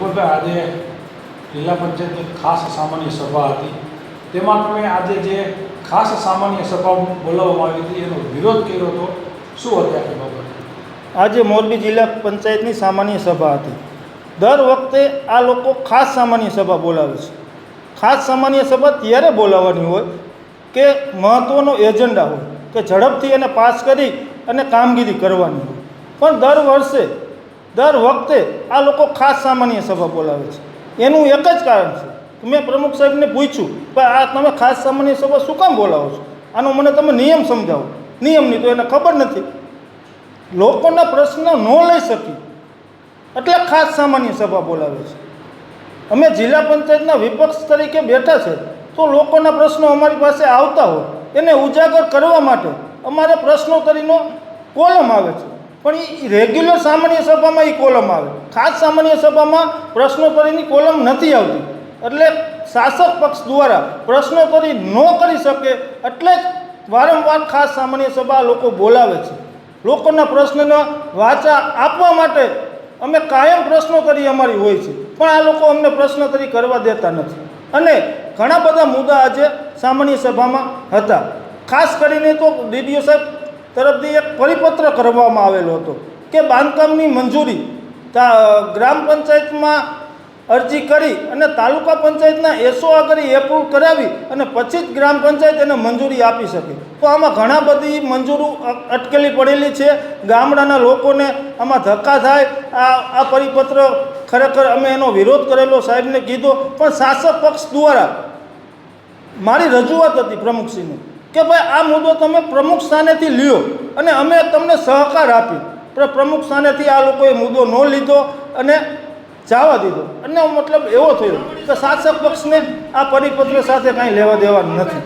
વિપુલભાઈ, આજે જિલ્લા પંચાયતની ખાસ સામાન્ય સભા હતી, તેમાં તમે આજે જે ખાસ સામાન્ય સભા બોલાવવામાં આવી હતી એનો વિરોધ કર્યો હતો, શું હતી આખી બાબત? આજે મોરબી જિલ્લા પંચાયતની સામાન્ય સભા હતી. દર વખતે આ લોકો ખાસ સામાન્ય સભા બોલાવે છે. ખાસ સામાન્ય સભા ત્યારે બોલાવવાની હોય કે મહત્ત્વનો એજન્ડા હોય, કે ઝડપથી એને પાસ કરી અને કામગીરી કરવાની હોય. પણ દર વખતે આ લોકો ખાસ સામાન્ય સભા બોલાવે છે. એનું એક જ કારણ છે કે મેં પ્રમુખ સાહેબને પૂછ્યું કે આ તમે ખાસ સામાન્ય સભા શું કામ બોલાવો છો? આનો મને તમે નિયમ સમજાવો. નિયમની તો એને ખબર નથી. લોકોના પ્રશ્નો ન લઈ શકી એટલે ખાસ સામાન્ય સભા બોલાવે છે. અમે જિલ્લા પંચાયતના વિપક્ષ તરીકે બેઠા છે, તો લોકોના પ્રશ્નો અમારી પાસે આવતા હોય એને ઉજાગર કરવા માટે અમારે પ્રશ્નોત્તરીનો કોલમ આવે છે. પણ એ રેગ્યુલર સામાન્ય સભામાં એ કોલમ આવે, ખાસ સામાન્ય સભામાં પ્રશ્નોત્તરીની કોલમ નથી આવતી. એટલે શાસક પક્ષ દ્વારા પ્રશ્નોત્તરી ન કરી શકે એટલે જ વારંવાર ખાસ સામાન્ય સભા લોકો બોલાવે છે. લોકોના પ્રશ્નનો વાચા આપવા માટે અમે કાયમ પ્રશ્નોત્તરી અમારી હોય છે, પણ આ લોકો અમને પ્રશ્નોત્તરી કરવા દેતા નથી. અને ઘણા બધા મુદ્દા આજે સામાન્ય સભામાં હતા. ખાસ કરીને તો ડીડીઓ સાહેબ તરફથી એક પરિપત્ર કરવામાં આવેલો હતો કે બાંધકામની મંજૂરી ગ્રામ પંચાયતમાં અરજી કરી અને તાલુકા પંચાયતના એસો આગળ એપ્રૂવ કરાવી અને પછી જ ગ્રામ પંચાયત એને મંજૂરી આપી શકે. તો આમાં ઘણા બધી મંજૂરી અટકેલી પડેલી છે. ગામડાના લોકોને આમાં ધક્કા થાય. આ પરિપત્ર ખરેખર અમે એનો વિરોધ કરેલો, સાહેબને કીધો, પણ શાસક પક્ષ દ્વારા મારી રજૂઆત હતી પ્રમુખશ્રીને કે ભાઈ આ મુદ્દો તમે પ્રમુખ સ્થાનેથી લ્યો અને અમે તમને સહકાર આપી. પણ પ્રમુખ સ્થાનેથી આ લોકોએ મુદ્દો ન લીધો અને જવા દીધો. અને મતલબ એવો થયો કે શાસક પક્ષને આ પરિપત્ર સાથે કાંઈ લેવા દેવા નથી.